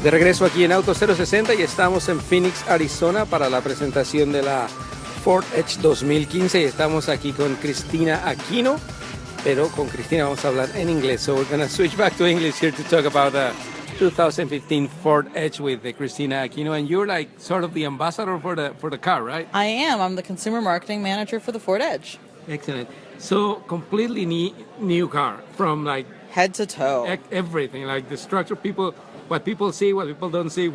De regreso aquí en Auto 060 y estamos en Phoenix, Arizona para la presentación de la Ford Edge 2015 y estamos aquí con Cristina Aquino, pero con Cristina vamos a hablar en inglés. So we're going to switch back to English here to talk about the 2015 Ford Edge with Cristina Aquino, and you're like sort of the ambassador for the car, right? I am. I'm the consumer marketing manager for the Ford Edge. Excellent. So completely new car from like head to toe. Everything, like the structure, what people see, what people don't see,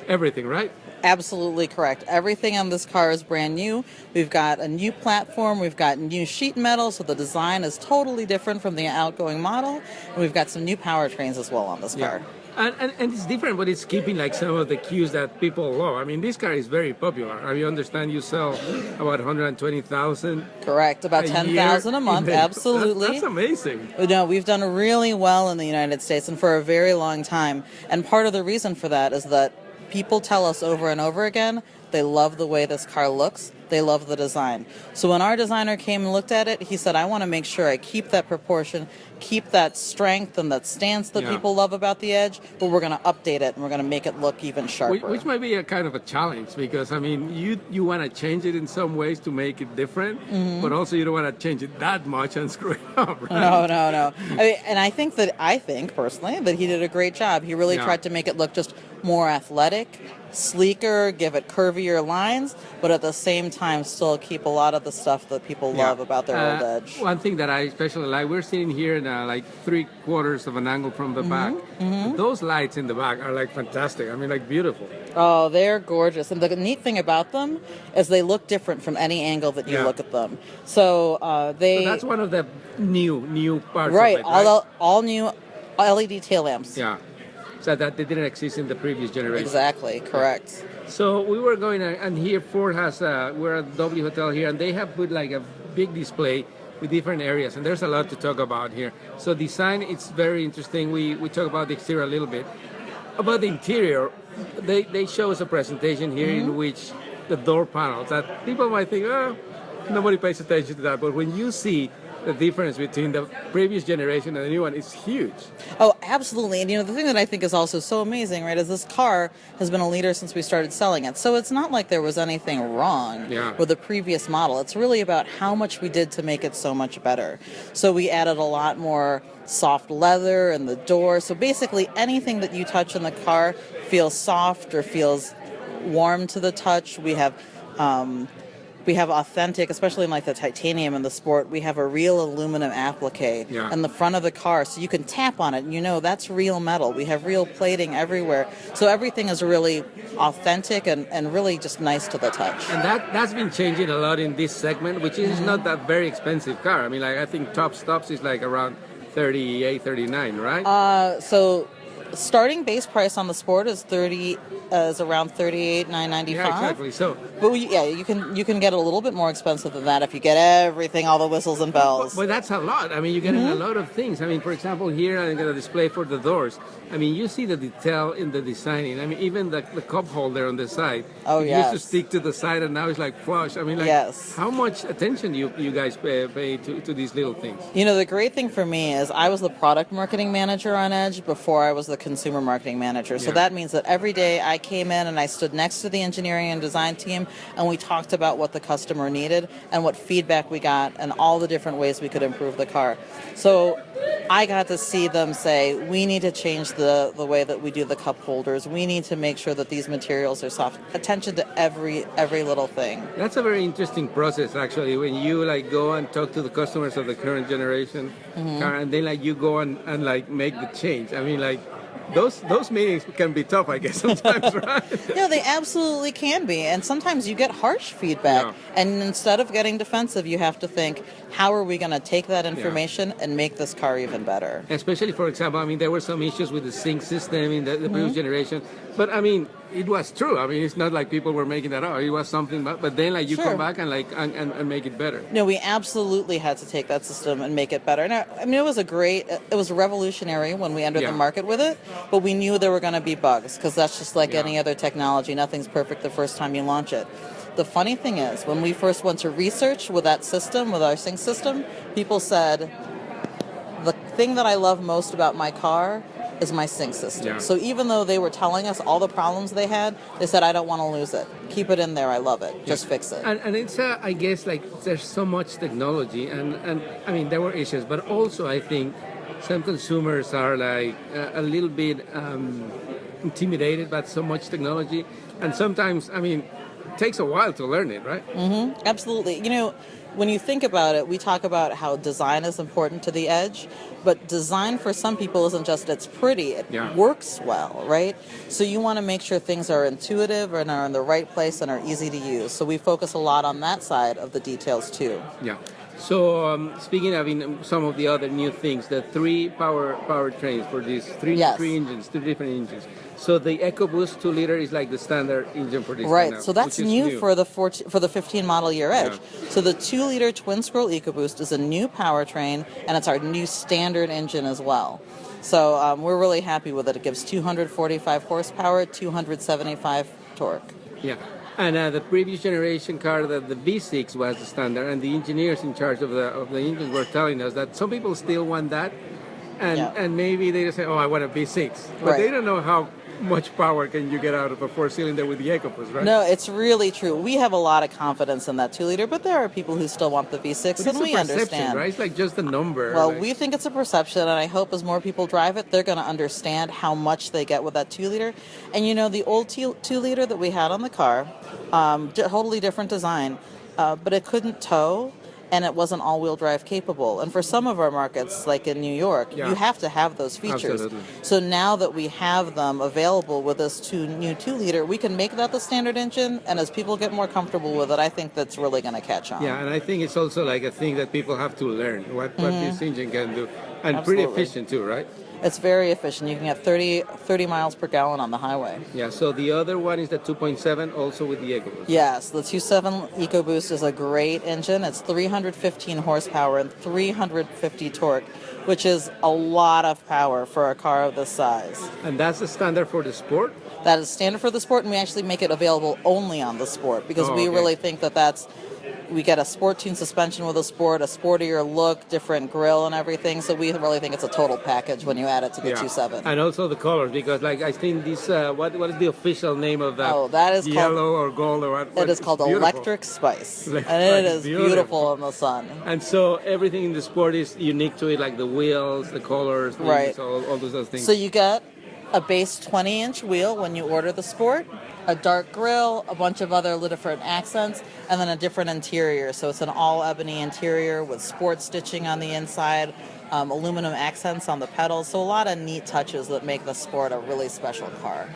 everything, right? Absolutely correct. Everything on this car is brand new. We've got a new platform. We've got new sheet metal, so the design is totally different from the outgoing model. And we've got some new powertrains as well on this car. And it's different, but it's keeping like some of the cues that people love. I mean, this car is very popular. I understand you sell about 120,000. Correct, about 10,000 a month. Absolutely. That's amazing. No, we've done really well in the United States and for a very long time. And part of the reason for that is that people tell us over and over again they love the way this car looks. They love the design. So when our designer came and looked at it, he said, I want to make sure I keep that proportion, keep that strength and that stance that people love about the Edge, but we're going to update it and we're going to make it look even sharper. Which might be a kind of a challenge because, I mean, you want to change it in some ways to make it different, but also you don't want to change it that much and screw it up, right? No. I mean, and I think personally that he did a great job. He really tried to make it look just more athletic, sleeker, give it curvier lines, but at the same time still keep a lot of the stuff that people love about their old Edge. One thing that I especially like, we're sitting here in like 3/4 of an angle from the back. Those lights in the back are like fantastic. I mean, like beautiful. Oh, they're gorgeous. And the neat thing about them is they look different from any angle that you look at them. So So that's one of the new parts right, of it, all new LED tail lamps. Yeah. So that they didn't exist in the previous generation. Exactly, correct. So we were going, and here Ford has, we're at W Hotel here, and they have put like a big display with different areas, and there's a lot to talk about here. So design, it's very interesting. We talk about the exterior a little bit. About the interior, they show us a presentation here in which the door panels, that people might think, oh, nobody pays attention to that, but when you see the difference between the previous generation and the new one is huge. Oh, absolutely. And the thing that I think is also so amazing, right, is this car has been a leader since we started selling it. So it's not like there was anything wrong with the previous model. It's really about how much we did to make it so much better. So we added a lot more soft leather in the door. So basically anything that you touch in the car feels soft or feels warm to the touch. We have authentic, especially in like the titanium and the Sport, we have a real aluminum applique in the front of the car, so you can tap on it and that's real metal. We have real plating everywhere. So everything is really authentic and really just nice to the touch. And that's been changing a lot in this segment, which is not that very expensive car. I mean, like I think top stops is like around 38, 39, right? So starting base price on the Sport is around $38,995. Yeah, exactly. So, but you can get it a little bit more expensive than that if you get everything, all the whistles and bells. But that's a lot. I mean, you're getting a lot of things. I mean, for example, here I got a display for the doors. I mean, you see the detail in the designing. I mean, even the cup holder on the side. Oh, it used to stick to the side, and now it's like flush. I mean, like, how much attention do you guys pay to these little things? The great thing for me is I was the product marketing manager on Edge before I was the consumer marketing manager. So that means that every day I came in and I stood next to the engineering and design team, and we talked about what the customer needed and what feedback we got and all the different ways we could improve the car. So I got to see them say, we need to change the way that we do the cup holders. We need to make sure that these materials are soft. Attention to every little thing. That's a very interesting process, actually, when you like go and talk to the customers of the current generation car, and then like you go and like make the change. I mean, like those meetings can be tough, I guess, sometimes, right? They absolutely can be. And sometimes you get harsh feedback. And instead of getting defensive, you have to think, how are we going to take that information and make this car even better? Especially, for example, I mean, there were some issues with the sync system in the previous generation. But, I mean, it was true. I mean, it's not like people were making that up. It was something, but then like you come back and like and make it better. No, we absolutely had to take that system and make it better. And I mean, it was revolutionary when we entered the market with it, but we knew there were going to be bugs because that's just like any other technology. Nothing's perfect the first time you launch it. The funny thing is, when we first went to research with that system, with our sync system, people said, the thing that I love most about my car is my sync system. Yeah. So even though they were telling us all the problems they had, they said, I don't want to lose it. Keep it in there. I love it. Just fix it. And it's, I guess, like there's so much technology, and I mean, there were issues, but also I think some consumers are like a little bit intimidated by so much technology, and sometimes, I mean, it takes a while to learn it, right? Mm-hmm. Absolutely. You know, when you think about it, we talk about how design is important to the Edge, but design for some people isn't just it's pretty, it works well, right? So you want to make sure things are intuitive and are in the right place and are easy to use. So we focus a lot on that side of the details too. Yeah. So speaking of some of the other new things, the three powertrains for these three engines, two different engines. So the EcoBoost 2-liter is like the standard engine for this. Right. Now, so that's new for the 15 model year Edge. Yeah. So the 2-liter twin scroll EcoBoost is a new powertrain, and it's our new standard engine as well. So we're really happy with it. It gives 245 horsepower, 275 torque. Yeah. And the previous generation car, the V6 was the standard, and the engineers in charge of the engines were telling us that some people still want that, and maybe they just say, oh, I want a V6. But they don't know how much power can you get out of a 4-cylinder with the EcoBoost, right? No, it's really true. We have a lot of confidence in that 2-liter, but there are people who still want the V6, and we understand. Right? It's like just a number. Well, we think it's a perception, and I hope as more people drive it, they're going to understand how much they get with that 2-liter. And you know, the old 2-liter that we had on the car, totally different design, but it couldn't tow, and it wasn't all-wheel drive capable. And for some of our markets, like in New York, you have to have those features. Absolutely. So now that we have them available with this new 2-liter, we can make that the standard engine, and as people get more comfortable with it, I think that's really going to catch on. Yeah, and I think it's also like a thing that people have to learn, what this engine can do. And Absolutely. Pretty efficient too, right? It's very efficient. You can get 30 miles per gallon on the highway. Yeah, so the other one is the 2.7, also with the EcoBoost. Yes, the 2.7 EcoBoost is a great engine. It's 315 horsepower and 350 torque, which is a lot of power for a car of this size. And that's the standard for the Sport? That is standard for the Sport, and we actually make it available only on the Sport because we really think that we get a sport tune suspension with a Sport, a sportier look, different grille and everything. So we really think it's a total package when you add it to the 2.7. And also the colors, because like I think this, what is the official name of that? Oh, that is yellow or gold or what? It is called Electric Spice. And it is beautiful in the sun. And so everything in the Sport is unique to it, like the wheels, the colors, all those things. So you get a base 20-inch wheel when you order the Sport, a dark grille, a bunch of other different accents, and then a different interior. So it's an all-ebony interior with sport stitching on the inside, aluminum accents on the pedals. So a lot of neat touches that make the Sport a really special car.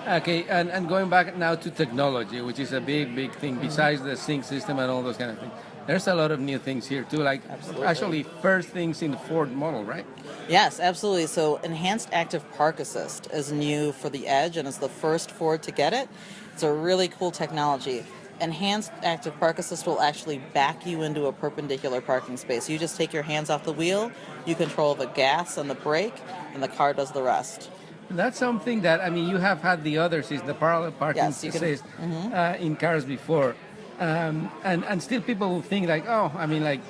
Okay, and going back now to technology, which is a big thing, besides the sync system and all those kind of things. There's a lot of new things here too, like actually first things in the Ford model, right? Yes, absolutely. So Enhanced Active Park Assist is new for the Edge, and it's the first Ford to get it. It's a really cool technology. Enhanced Active Park Assist will actually back you into a perpendicular parking space. You just take your hands off the wheel, you control the gas and the brake, and the car does the rest. That's something that, I mean, you have had the others, is the parallel parking assist in cars before. And still people will think like, oh, I mean, like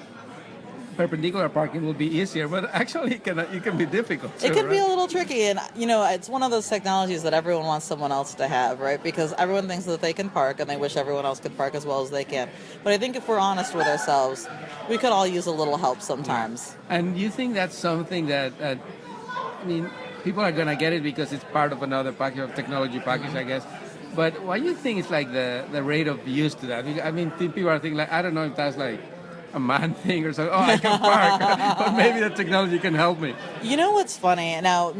perpendicular parking will be easier, but actually it can be difficult. It can be a little tricky, and you know, it's one of those technologies that everyone wants someone else to have, right? Because everyone thinks that they can park, and they wish everyone else could park as well as they can. But I think if we're honest with ourselves, we could all use a little help sometimes. And you think that's something that, I mean, people are gonna get it because it's part of another package, of technology package, I guess. But why do you think it's like the rate of use to that? I mean, people are thinking like, I don't know if that's like a man thing or something. Oh, I can park, but maybe the technology can help me. You know what's funny? Now,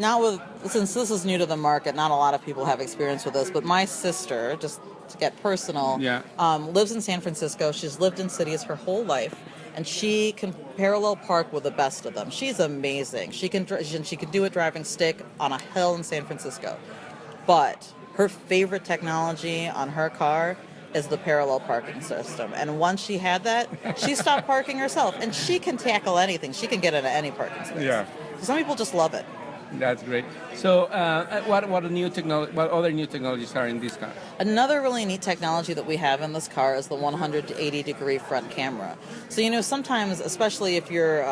since this is new to the market, not a lot of people have experience with this, but my sister, just to get personal, lives in San Francisco. She's lived in cities her whole life, and she can parallel park with the best of them. She's amazing. She can do it driving stick on a hill in San Francisco. But her favorite technology on her car is the parallel parking system. And once she had that, she stopped parking herself. And she can tackle anything. She can get into any parking space. Yeah. So some people just love it. That's great. So what other new technologies are in this car? Another really neat technology that we have in this car is the 180-degree front camera. So, you know, sometimes, especially if you're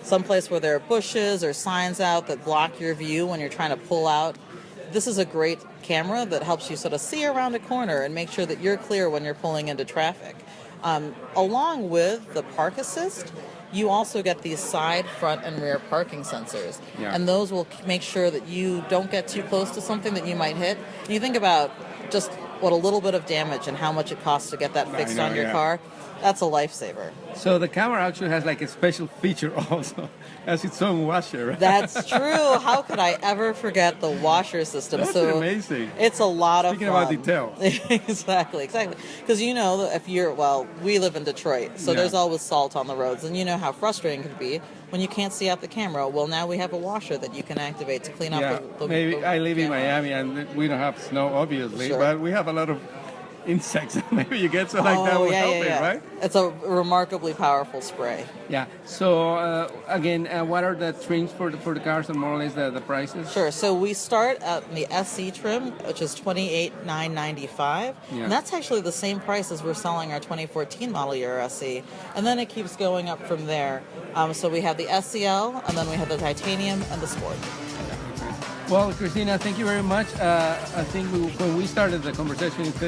someplace where there are bushes or signs out that block your view when you're trying to pull out, this is a great camera that helps you sort of see around a corner and make sure that you're clear when you're pulling into traffic. Along with the park assist, you also get these side, front, and rear parking sensors. Yeah. And those will make sure that you don't get too close to something that you might hit. And you think about just what a little bit of damage and how much it costs to get that fixed on your car. That's a lifesaver. So the camera actually has like a special feature also. Has its own washer, right? That's true. How could I ever forget the washer system? That's amazing. It's a lot of fun. Speaking about detail. Exactly. Because if we live in Detroit, so there's always salt on the roads, and you know how frustrating it can be when you can't see out the camera. Well, now we have a washer that you can activate to clean up the maybe I live camera. in Miami and we don't have snow, obviously, Sure. but we have a lot of insects. Maybe you get so like that will help it, right? It's a remarkably powerful spray. Yeah. So again, what are the trims for the cars and more or less the prices? Sure. So we start at the SE trim, which is $28,995, and that's actually the same price as we're selling our 2014 model year SE. And then it keeps going up from there. So we have the SEL, and then we have the titanium and the Sport. Well, Cristina, thank you very much. I think when we started the conversation, it's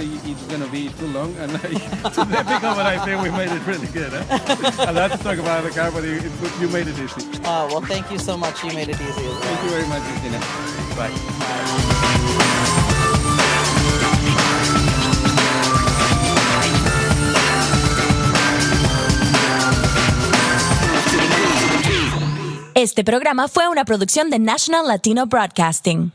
going to be too long, and to difficult, but I think we made it really good. Huh? A lot to talk about the car, but you made it easy. Well, thank you so much. You made it easy as well. Thank you very much, Cristina. Bye. Este programa fue una producción de National Latino Broadcasting.